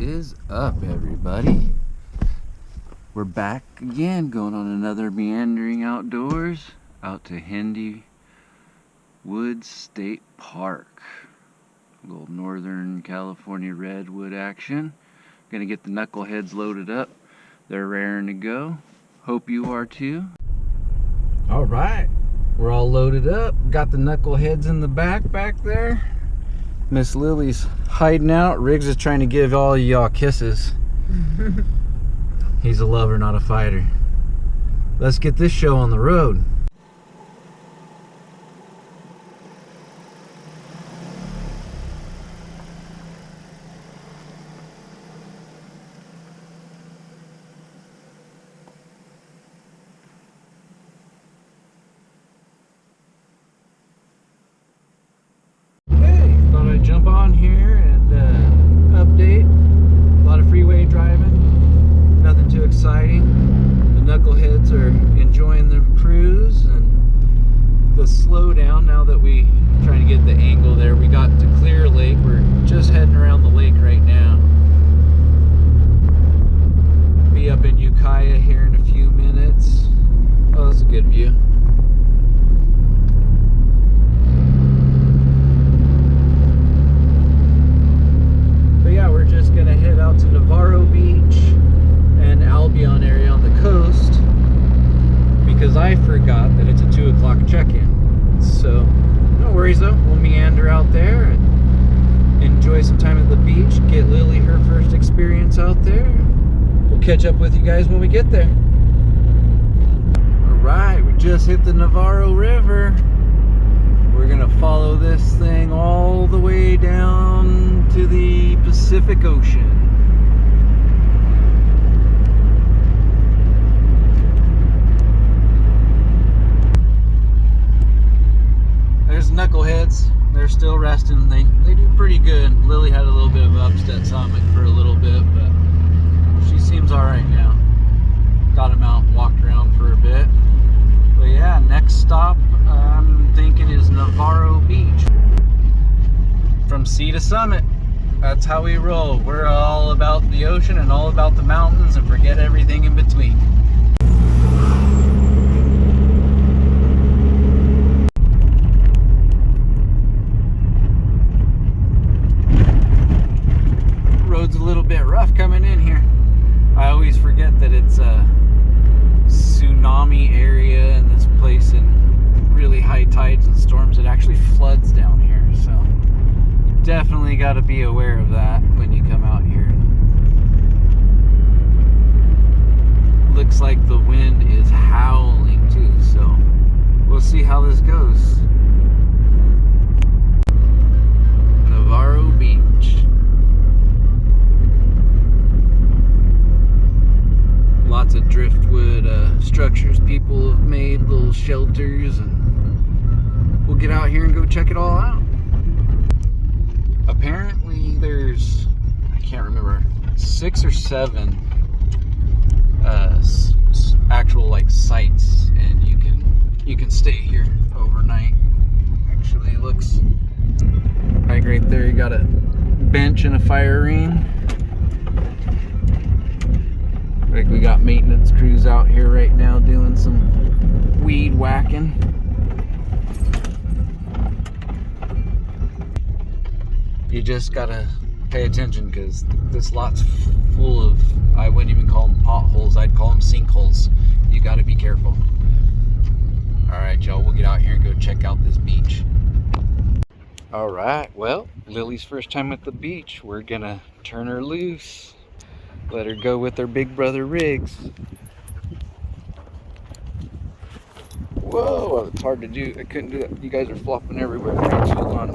is up, everybody? We're back again, going on another meandering outdoors out to Hendy Woods State Park. A little Northern California redwood action. Gonna get the knuckleheads loaded up. They're raring to go. Hope you are too. All right, we're all loaded up. Got the knuckleheads in the back there. Miss Lily's hiding out. Riggs is trying to give all y'all kisses. He's a lover, not a fighter. Let's get this show on the road. Jump on here and update. A lot of freeway driving, nothing too exciting. The knuckleheads are enjoying the cruise and the slowdown now that we trying to get the angle there. We got to Clear Lake. We're just heading around the lake right now. Be up in Ukiah here in a few minutes. Oh, that's a good view. We're just gonna head out to Navarro Beach and Albion area on the coast because I forgot that it's a 2 o'clock check-in. So no worries though, we'll meander out there and enjoy some time at the beach, get Lily her first experience out there. We'll catch up with you guys when we get there. Alright, we just hit the Navarro River. We're gonna follow this thing all the way down to the Pacific Ocean. There's knuckleheads. They're still resting. They do pretty good. Lily had a little bit of an upset stomach for a little bit, but she seems alright now. Got them out and walked around for a bit. But yeah, next stop I'm thinking is Navarro Beach. From sea to summit. That's how we roll. We're all about the ocean and all about the mountains and forget everything in between. Road's a little bit rough coming in here. I always forget that it's a tsunami area in this place, and really high tides and storms. It actually floods down here, so you definitely got to be aware of that when you come out here. Looks like the wind is howling too, so we'll see how this goes. Navarro Beach. Lots of driftwood structures people have made, little shelters, and we'll get out here and go check it all out. Apparently there's, I can't remember, 6 or 7 actual like sites, and you can stay here overnight. Actually, it looks like right there you got a bench and a fire ring. Like we got maintenance crews out here right now doing some weed whacking. You just gotta pay attention because this lot's full of, I wouldn't even call them potholes, I'd call them sinkholes. You gotta be careful. Alright y'all, we'll get out here and go check out this beach. Alright, well, Lily's first time at the beach. We're gonna turn her loose. Let her go with her big brother Riggs. Whoa, it's hard to do. I couldn't do that. You guys are flopping everywhere. Hold on.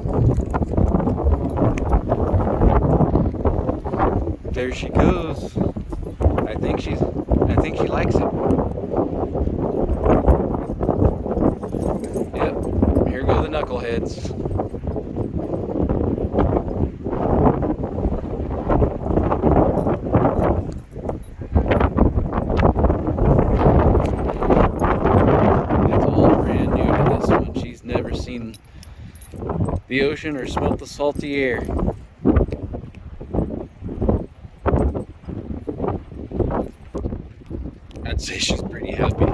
There she goes. I think she likes it. Yep. Here go the knuckleheads. The ocean or smelt the salty air. I'd say she's pretty happy,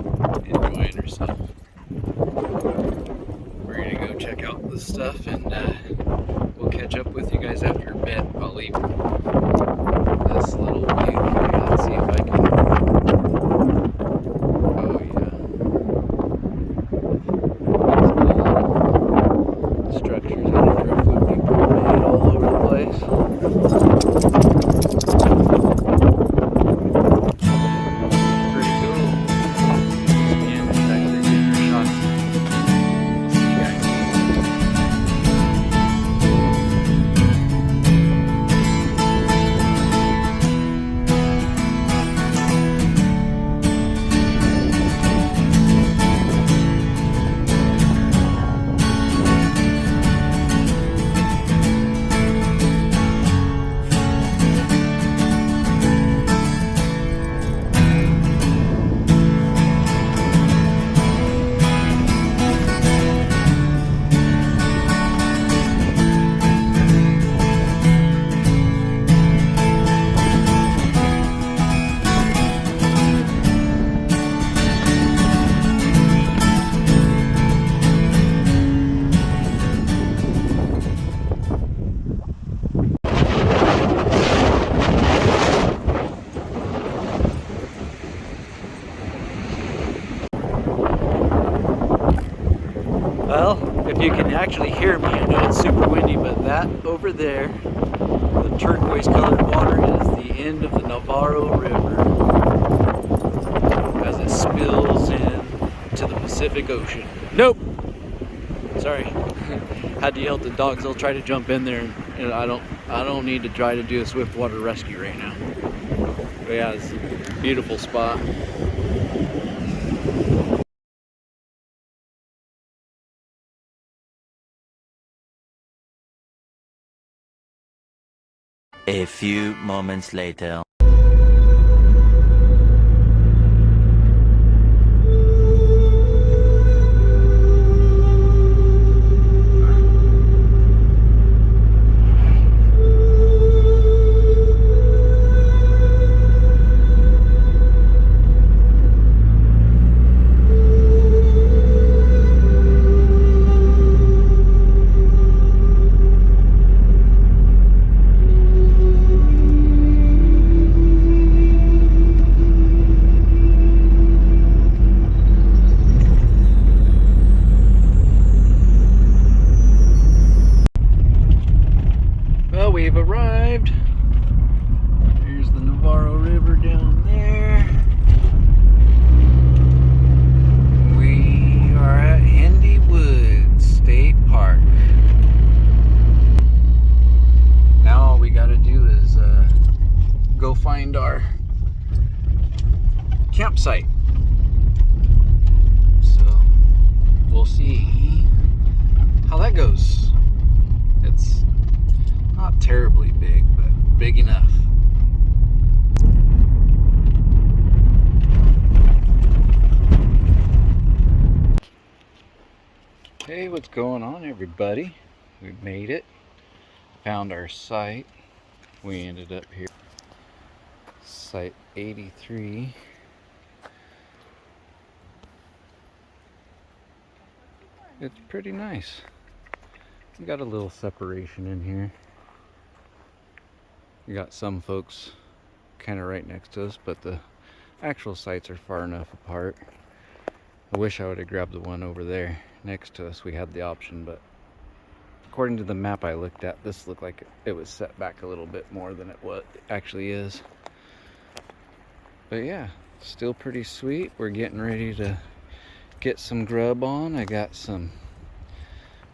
enjoying herself. We're gonna go check out the stuff, and we'll catch up with you guys after bed. I'll leave this little view here. Let's see if I can. Oh yeah. Structures out of driftwood people made all over the place. Pretty cool. These meanders actually getting their shots. We'll see you guys. Well, if you can actually hear me, I know it's super windy, but that over there, the turquoise colored water, is the end of the Navarro River as it spills into the Pacific Ocean. Nope! Sorry. Had to yell at the dogs. They'll try to jump in there, and I don't need to try to do a swift water rescue right now. But yeah, it's a beautiful spot. A few moments later. Well, we've arrived. Here's the Navarro River down there. We are at Hendy Woods State Park. Now all we gotta do is go find our campsite. So we'll see how that goes. It's not terribly big, but big enough. Hey, what's going on, everybody? We made it. Found our site. We ended up here. Site 83. It's pretty nice. We got a little separation in here. We got some folks kind of right next to us, but the actual sites are far enough apart. I wish I would have grabbed the one over there next to us. We had the option, but according to the map I looked at, this looked like it was set back a little bit more than it actually is. But yeah, still pretty sweet. We're getting ready to get some grub on. I got some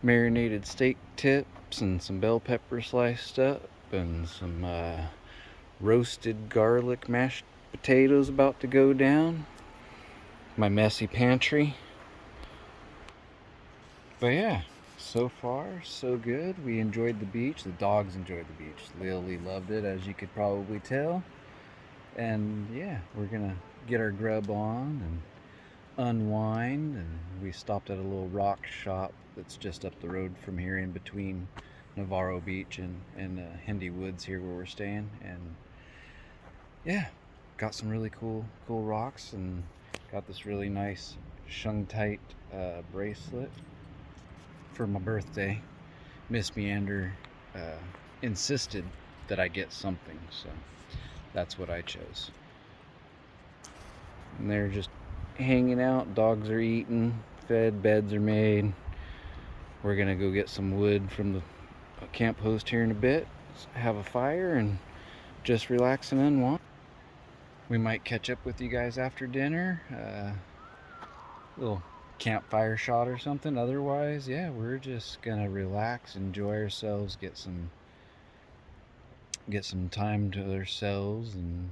marinated steak tips and some bell pepper sliced up and some roasted garlic mashed potatoes about to go down. My messy pantry. But yeah, so far so good. We enjoyed the beach. The dogs enjoyed the beach. Lily loved it, as you could probably tell. And yeah, we're gonna get our grub on and unwind. And we stopped at a little rock shop that's just up the road from here, in between Navarro Beach and Hendy Woods here where we're staying. And yeah, got some really cool rocks, and got this really nice shung-tight bracelet for my birthday. Miss Meander insisted that I get something, so that's what I chose. And they're just hanging out. Dogs are eating, fed, beds are made. We're gonna go get some wood from the camp host here in a bit, have a fire, and just relax and unwind. We might catch up with you guys after dinner, little campfire shot or something. Otherwise, yeah, we're just gonna relax, enjoy ourselves, get some time to ourselves. And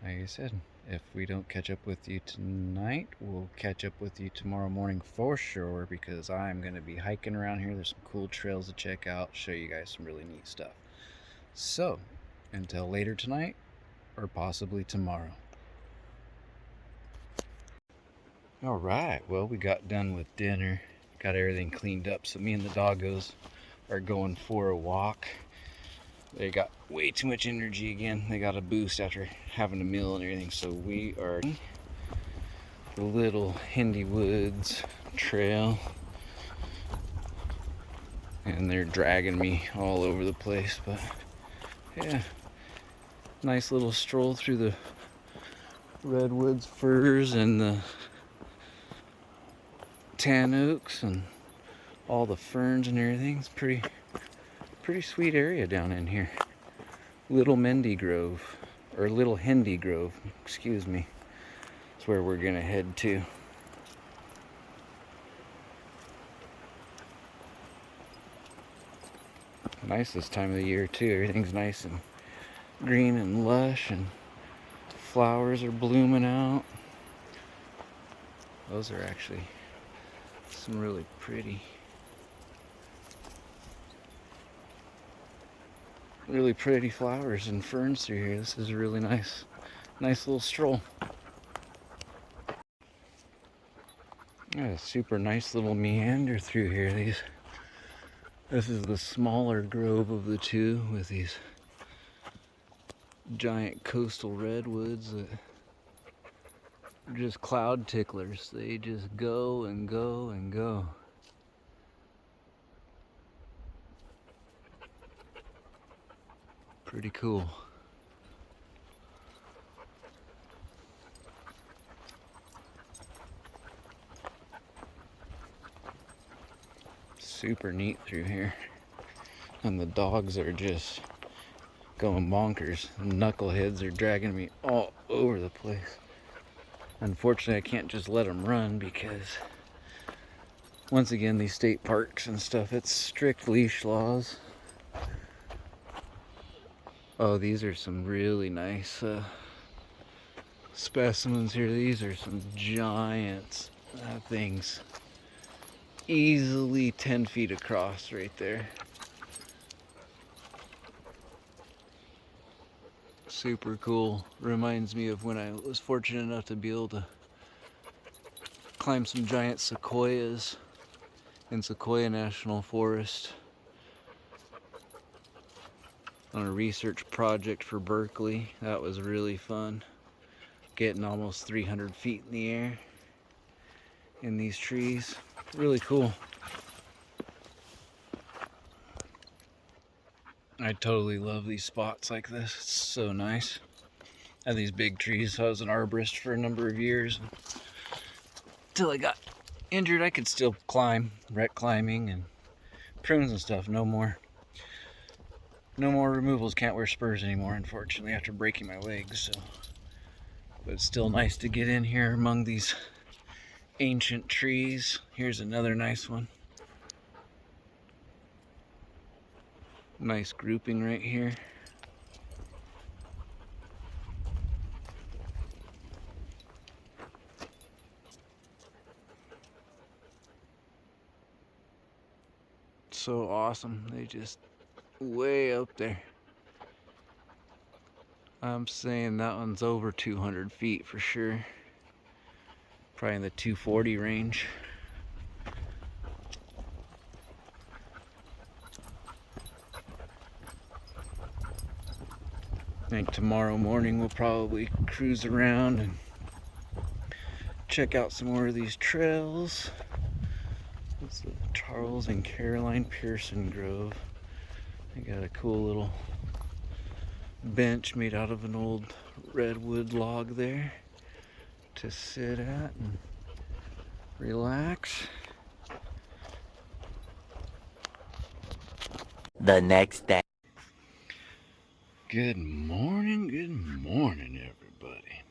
like I said, if we don't catch up with you tonight, we'll catch up with you tomorrow morning for sure, because I'm gonna be hiking around here. There's some cool trails to check out, show you guys some really neat stuff. So until later tonight, or possibly tomorrow. All right, well, we got done with dinner, got everything cleaned up, so me and the doggos are going for a walk. They got way too much energy again. They got a boost after having a meal and everything, so we are the little Hindi Woods trail, and they're dragging me all over the place. But yeah, nice little stroll through the redwoods, firs, and the tan oaks, and all the ferns and everything. It's pretty sweet area down in here. Little Mendi Grove, or Little Hindi Grove, excuse me. That's where we're gonna head to. Nice this time of the year too. Everything's nice and green and lush, and the flowers are blooming out. Those are actually some really pretty flowers and ferns through here. This is a really nice little stroll. Yeah, a super nice little meander through here. This is the smaller grove of the two, with these giant coastal redwoods that are just cloud ticklers. They just go and go and go. Pretty cool. Super neat through here. And the dogs are just going bonkers. The knuckleheads are dragging me all over the place. Unfortunately, I can't just let them run, because once again, these state parks and stuff, it's strict leash laws. Oh, these are some really nice specimens here. These are some giants things. Easily 10 feet across right there. Super cool. Reminds me of when I was fortunate enough to be able to climb some giant sequoias in Sequoia National Forest on a research project for Berkeley. That was really fun. Getting almost 300 feet in the air in these trees. Really cool. I totally love these spots like this. It's so nice. I have these big trees. I was an arborist for a number of years. Until I got injured, I could still climb, wreck climbing and prunes and stuff. No more removals. Can't wear spurs anymore, unfortunately, after breaking my legs. So, but it's still nice to get in here among these ancient trees. Here's another nice one. Nice grouping right here. So awesome. They just way up there. I'm saying that one's over 200 feet for sure. Probably in the 240 range. I think tomorrow morning we'll probably cruise around and check out some more of these trails. It's the Charles and Caroline Pearson Grove. They got a cool little bench made out of an old redwood log there to sit at and relax. The next day. Good morning, everybody.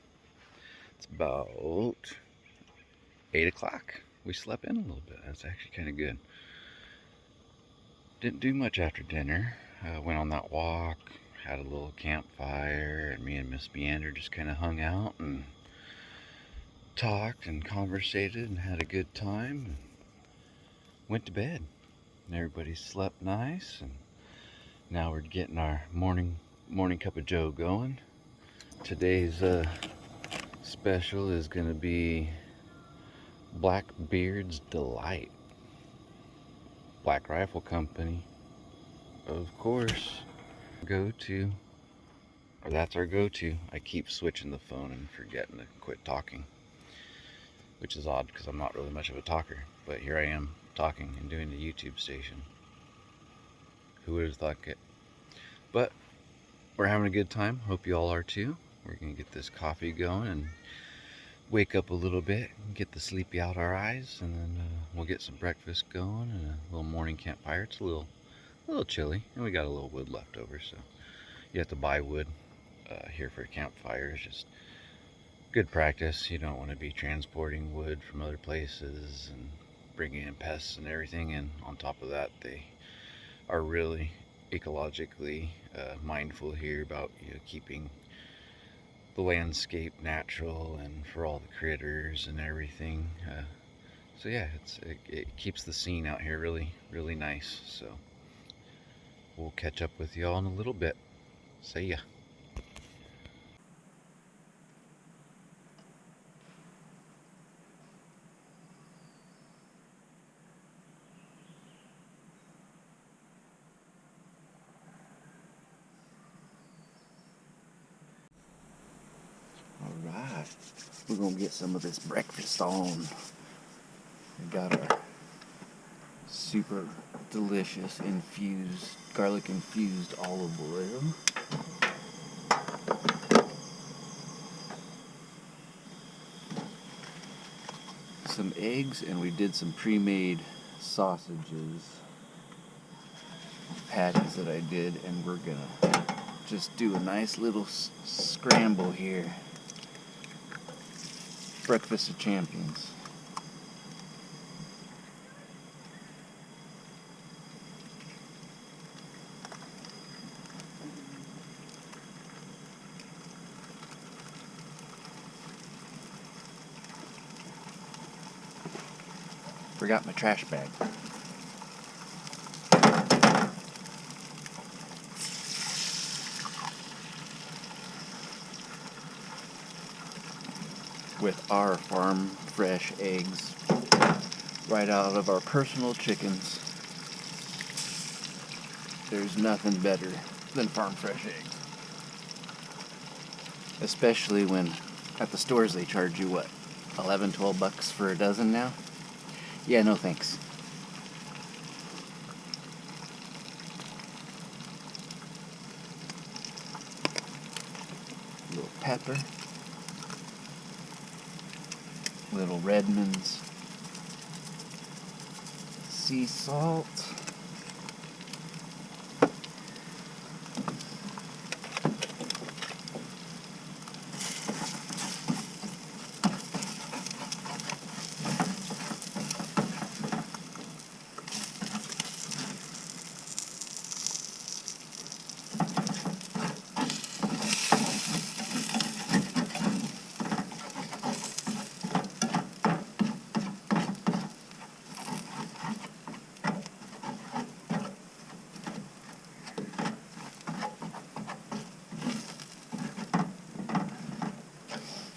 It's about 8 o'clock. We slept in a little bit. That's actually kind of good. Didn't do much after dinner. Went on that walk, had a little campfire, and me and Miss Meander just kind of hung out and talked and conversated and had a good time. And went to bed. And everybody slept nice, and now we're getting our morning cup of joe going. Today's special is going to be Blackbeard's Delight. Black Rifle Company, of course. That's our go-to. I keep switching the phone and forgetting to quit talking, which is odd because I'm not really much of a talker, but here I am talking and doing the YouTube station. Who would have thought it? But we're having a good time. Hope you all are too. We're gonna get this coffee going and wake up a little bit, get the sleepy out our eyes, and then we'll get some breakfast going and a little morning campfire. It's a little chilly, and we got a little wood left over, so you have to buy wood here for a campfire. It's just good practice. You don't want to be transporting wood from other places and bringing in pests and everything, and on top of that, they are really ecologically mindful here about keeping the landscape natural and for all the critters and everything. So yeah, it keeps the scene out here really nice. So we'll catch up with y'all in a little bit. See ya. Alright, we're gonna get some of this breakfast on. We got our super delicious garlic infused olive oil. Some eggs, and we did some pre-made sausages, patties that I did, and we're gonna just do a nice little scramble here. Breakfast of champions. Forgot my trash bag. With our farm fresh eggs right out of our personal chickens. There's nothing better than farm fresh eggs. Especially when at the stores they charge you what, 11, 12 bucks for a dozen now? Yeah, no thanks. Little pepper. Little Redmond's sea salt.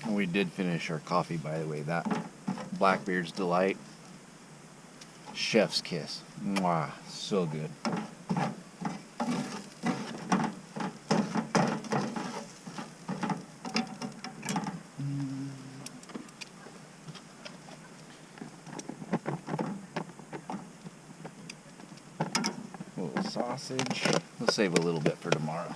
We did finish our coffee, by the way. That Blackbeard's Delight, chef's kiss. Mwah, so good. sausage. We'll save a little bit for tomorrow.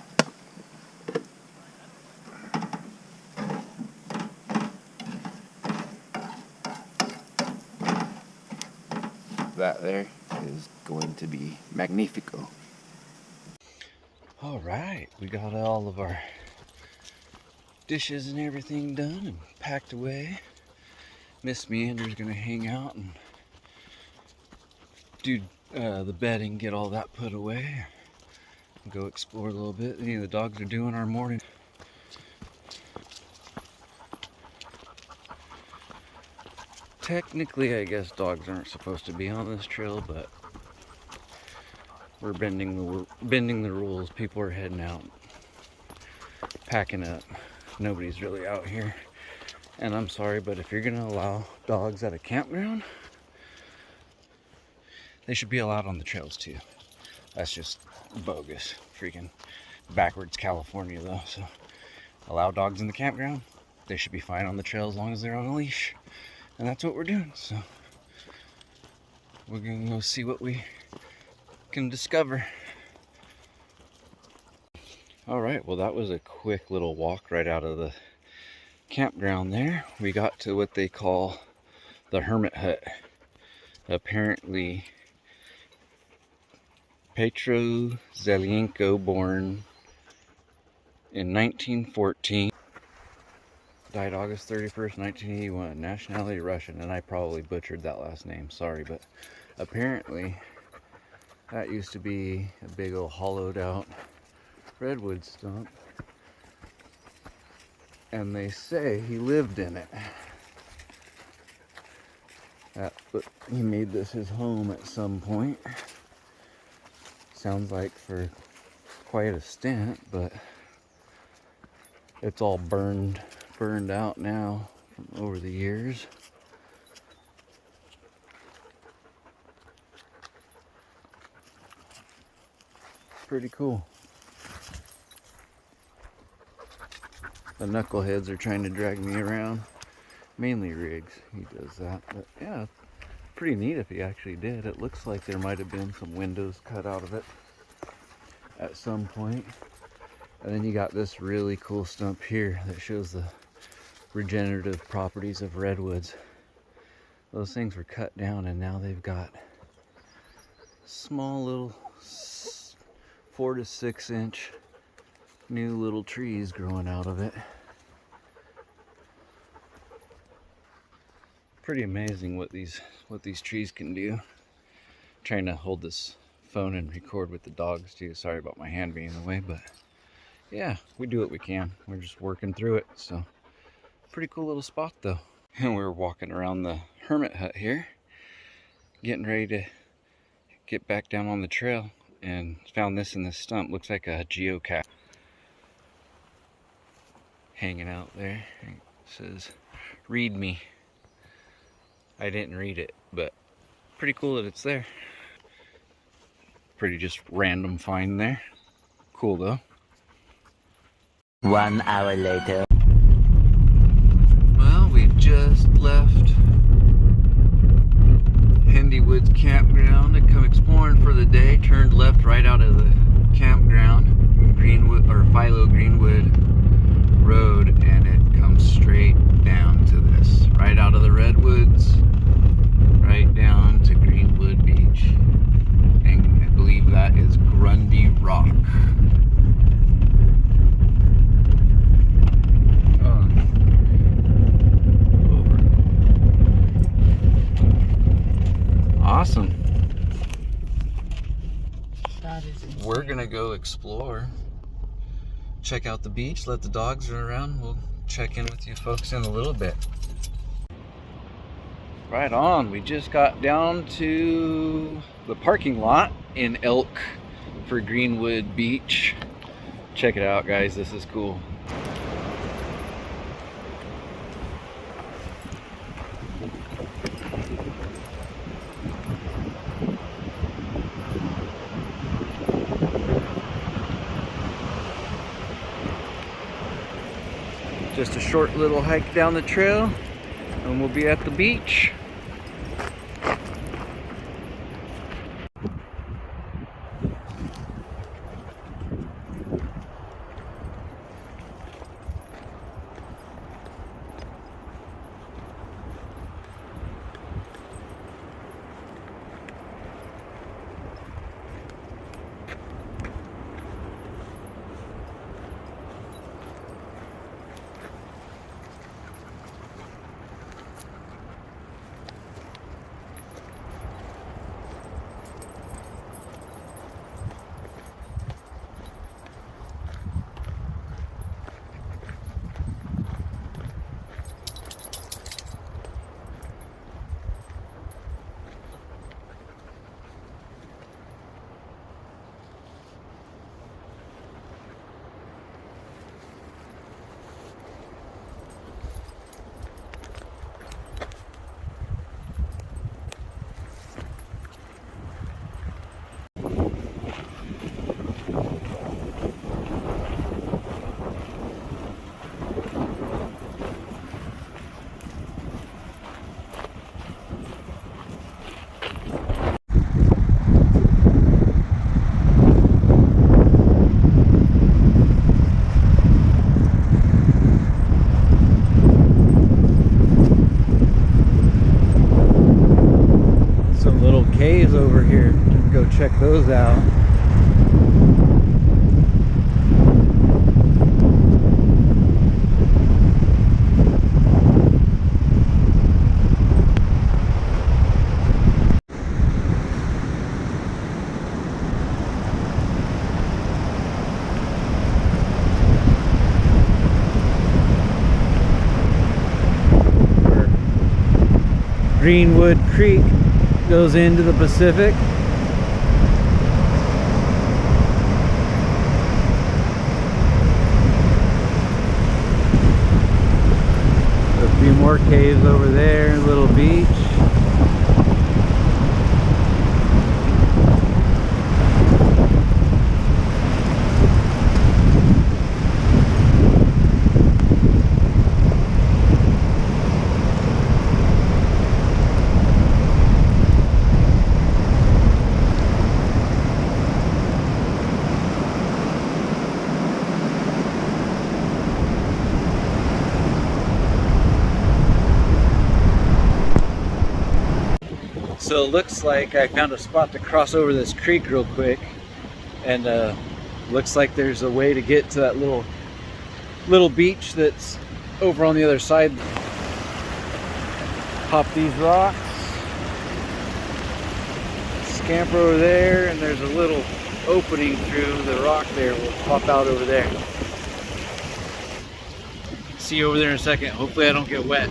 That there is going to be magnifico. Alright, we got all of our dishes and everything done and packed away. Miss Meander's gonna hang out and do the bedding, get all that put away, go explore a little bit. The dogs are doing our morning. Technically, I guess dogs aren't supposed to be on this trail, but we're bending the rules. People are heading out, packing up. Nobody's really out here. And I'm sorry, but if you're gonna allow dogs at a campground, they should be allowed on the trails too. That's just bogus. Freaking backwards California though. So allow dogs in the campground. They should be fine on the trail as long as they're on a leash. And that's what we're doing. So we're gonna go see what we can discover. All right, well, that was a quick little walk right out of the campground there. We got to what they call the hermit hut. Apparently Petro Zelienko, born in 1914, died August 31st, 1981, nationality Russian, and I probably butchered that last name, sorry, but apparently that used to be a big old hollowed out redwood stump, and they say he lived in it. But he made this his home at some point. Sounds like for quite a stint, but it's all burned out now from over the years. Pretty cool. The knuckleheads are trying to drag me around. Mainly Riggs, he does that. But yeah, pretty neat if he actually did. It looks like there might have been some windows cut out of it at some point. And then you got this really cool stump here that shows the regenerative properties of redwoods. Those things were cut down and now they've got small little 4 to 6 inch new little trees growing out of it. Pretty amazing what these trees can do. Trying to hold this phone and record with the dogs too. Sorry about my hand being in the way, but yeah, we do what we can. We're just working through it. So pretty cool little spot though. And we're walking around the hermit hut here, getting ready to get back down on the trail, and found this in this stump. Looks like a geocache hanging out there. It says, "Read me." I didn't read it, but pretty cool that it's there. Pretty just random find there. Cool though. 1 hour later. Well, we just left Hendy Woods Campground to come exploring for the day. Turned left right out of the campground, Greenwood or Philo Greenwood Road, and it comes straight down to this. Right out of the redwoods, right down to Greenwood Beach. And I believe that is Grundy Rock. Awesome. We're gonna go explore, check out the beach, let the dogs run around. We'll check in with you folks in a little bit. Right on. We just got down to the parking lot in Elk for Greenwood Beach. Check it out, guys. This is cool. Just a short little hike down the trail and we'll be at the beach. check those out. Greenwood Creek goes into the Pacific. A few more caves over there, little beach. So it looks like I found a spot to cross over this creek real quick, and looks like there's a way to get to that little beach that's over on the other side. Pop these rocks, scamper over there, and there's a little opening through the rock there. We'll pop out over there. See you over there in a second. Hopefully I don't get wet.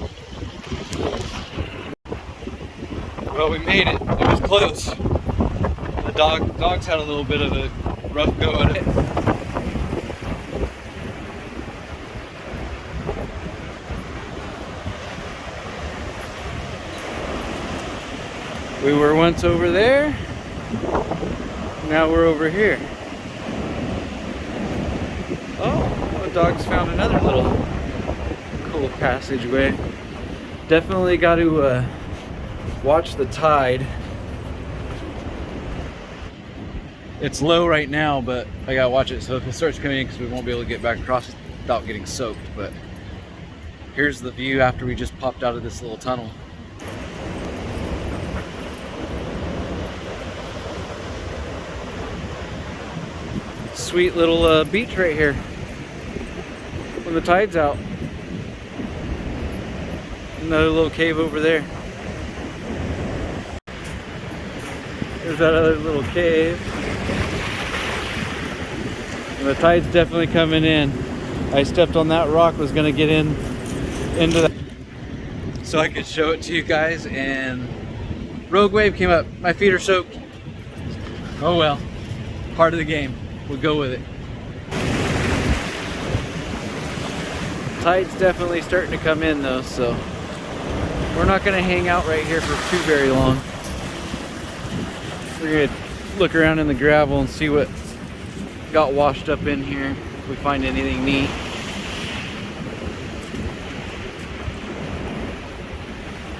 Well, we made it. It was close. The dogs had a little bit of a rough go at it. We were once over there. Now we're over here. Oh, the dogs found another little cool passageway. Definitely got to watch the tide. It's low right now, but I gotta watch it so if it starts coming in, because we won't be able to get back across without getting soaked. But here's the view after we just popped out of this little tunnel. Sweet little beach right here when the tide's out. Another little cave over there. There's that other little cave. And the tide's definitely coming in. I stepped on that rock, was gonna get into that. So I could show it to you guys, and rogue wave came up. My feet are soaked. Oh well, part of the game. We'll go with it. Tide's definitely starting to come in though, so we're not gonna hang out right here for too very long. We're gonna look around in the gravel and see what got washed up in here, if we find anything neat.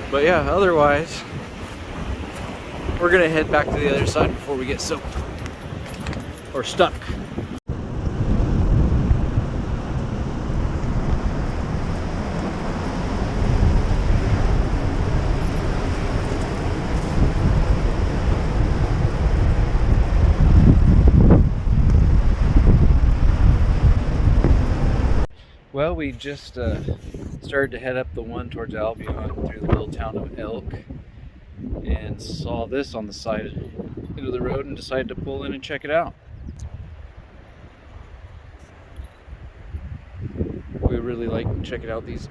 But yeah, otherwise, we're gonna head back to the other side before we get soaked or stuck. Well, we just started to head up the one towards Albion through the little town of Elk, and saw this on the side of the road and decided to pull in and check it out. We really like checking out these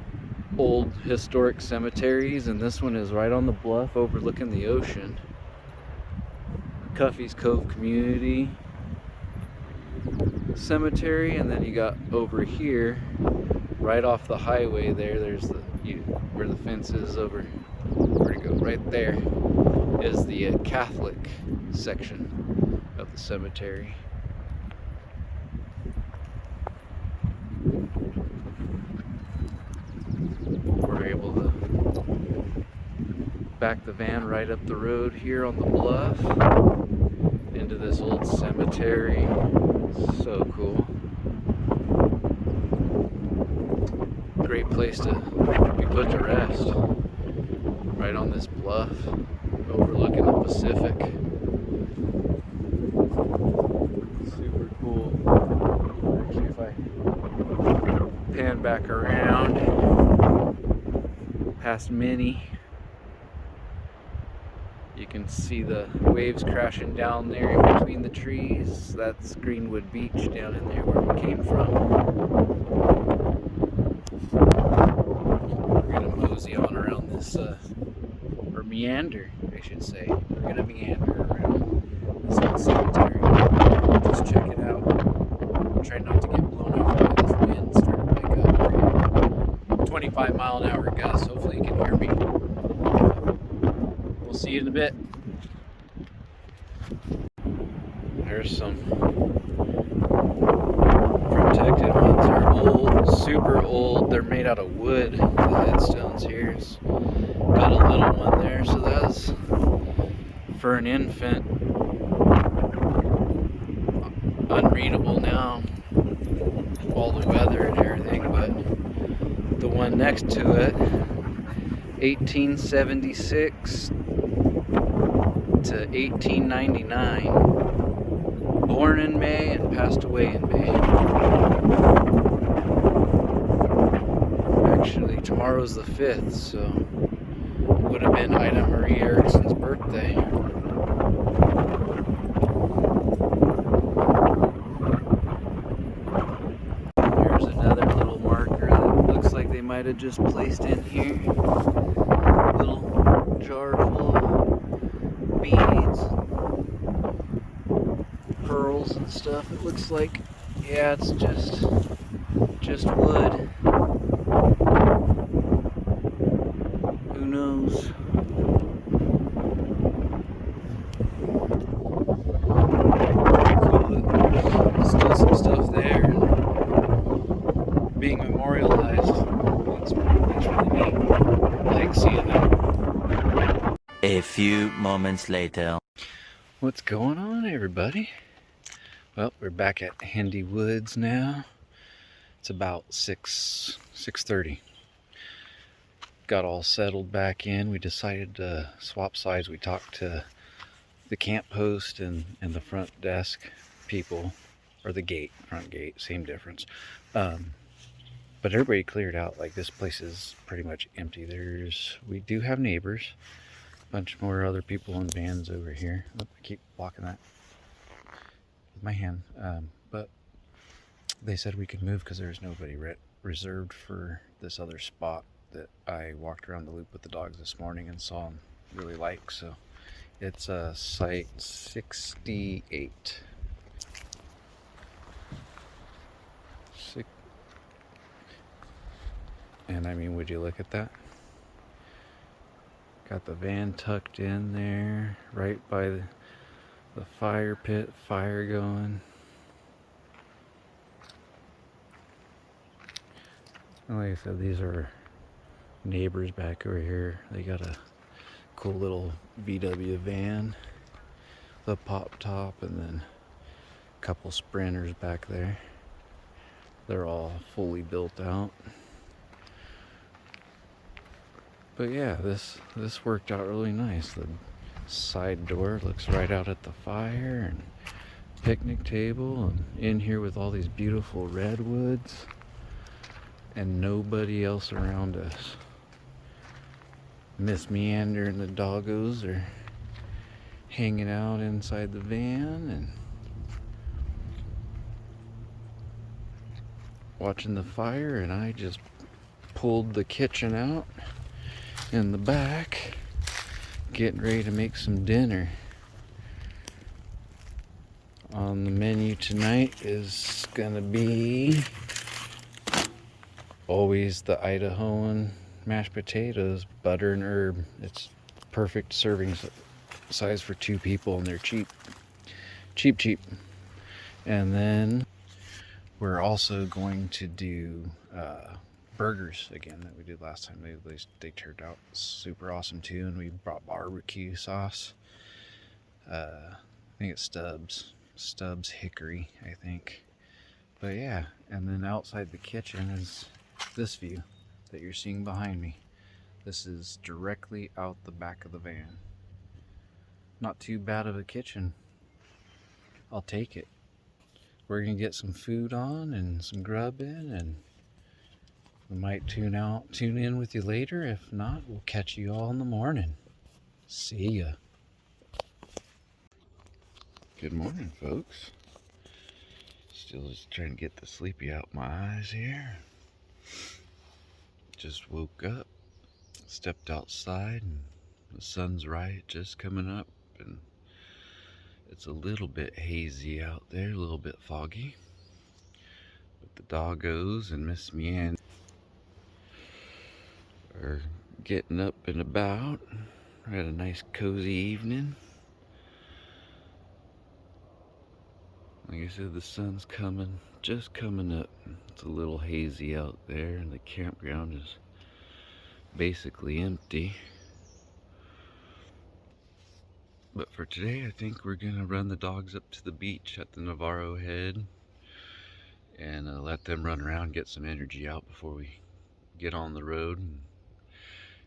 old historic cemeteries, and this one is right on the bluff overlooking the ocean. Cuffy's Cove Community Cemetery, and then you got over here right off the highway there's the where the fence is over. Where'd it go? Right there is the Catholic section of the cemetery. We're able to back the van right up the road here on the bluff into this old cemetery. So cool. Great place to be put to rest. Right on this bluff overlooking the Pacific. pan back around past Minnie. You can see the waves crashing down there in between the trees. That's Greenwood Beach down in there where we came from. We're gonna mosey on around this, or meander, I should say. We're gonna meander around this little cemetery. Just check it out. Try not to get blown over by this wind starting to pick up. 25-mile-an-hour gusts. Hopefully you can hear me. We'll see you in a bit. There's some protected ones. They're old, super old. They're made out of wood. The headstones here. It's got a little one there, so that's for an infant. Unreadable now, all the weather and everything, but the one next to it, 1876 to 1899, born in May and passed away in May. Actually, tomorrow's the 5th, so it would have been Ida Marie Erickson's birthday. There's another little marker that looks like they might have just placed in here. Little jar full of beads, pearls and stuff. It looks like, yeah, it's just wood. Who knows? Cool. Still some stuff there and being memorialized. That's really neat. I like seeing that. A few moments later. What's going on, everybody? Well, we're back at Hendy Woods now. It's about 6:30. Got all settled back in. We decided to swap sides. We talked to the camp host and the front desk people, or the front gate, same difference. But everybody cleared out. Like, this place is pretty much empty. We do have neighbors, a bunch more other people in vans over here. Oh, I keep blocking that with my hand. But they said we could move because there's nobody reserved for this other spot that I walked around the loop with the dogs this morning and saw them really like. So it's site 68. And I mean, would you look at that? Got the van tucked in there, right by the fire pit, fire going. And like I said, these are neighbors back over here. They got a cool little VW van, the pop top, and then a couple Sprinters back there. They're all fully built out. But yeah, this worked out really nice. The side door looks right out at the fire, and picnic table, and in here with all these beautiful redwoods and nobody else around us. Miss Meander and the doggos are hanging out inside the van and watching the fire, and I just pulled the kitchen out in the back, getting ready to make some dinner. On the menu tonight is gonna be always the Idahoan mashed potatoes, butter and herb. It's perfect serving size for 2 people, and they're cheap. And then we're also going to do burgers again that we did last time. They turned out super awesome too, and we brought barbecue sauce. I think it's Stubbs Hickory, I think. But yeah, and then outside the kitchen is this view that you're seeing behind me. This is directly out the back of the van. Not too bad of a kitchen. I'll take it. We're gonna get some food on and some grub in and We might tune in with you later. If not, we'll catch you all in the morning. See ya. Good morning, folks. Still just trying to get the sleepy out my eyes here. Just woke up, stepped outside, and the sun's right just coming up, and it's a little bit hazy out there, a little bit foggy. But the doggos and Miss Meanne are getting up and about. We had a nice cozy evening. Like I said, the sun's just coming up. It's a little hazy out there, and the campground is basically empty. But for today, I think we're gonna run the dogs up to the beach at the Navarro Head and let them run around, get some energy out before we get on the road and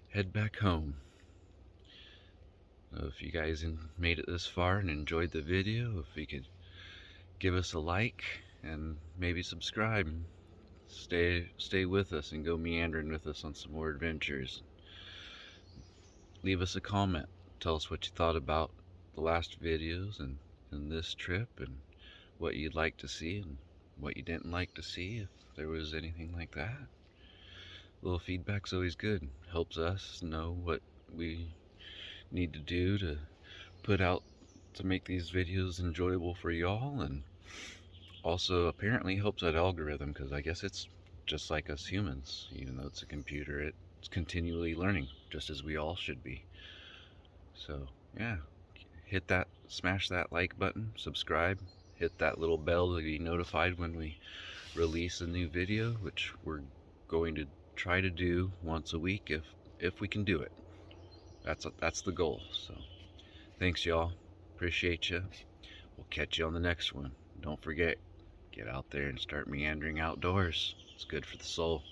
head back home. If you guys made it this far and enjoyed the video, if you could give us a like and maybe subscribe. Stay with us and go meandering with us on some more adventures. Leave us a comment. Tell us what you thought about the last videos and this trip, and what you'd like to see and what you didn't like to see, if there was anything like that. A little feedback's always good. Helps us know what we need to do to put out to make these videos enjoyable for y'all, and also apparently helps that algorithm, because I guess it's just like us humans. Even though it's a computer, it's continually learning, just as we all should be. So yeah, smash that like button, subscribe, hit that little bell to be notified when we release a new video, which we're going to try to do once a week if we can do it. That's the goal. So thanks, y'all. Appreciate you. We'll catch you on the next one. Don't forget, get out there and start meandering outdoors. It's good for the soul.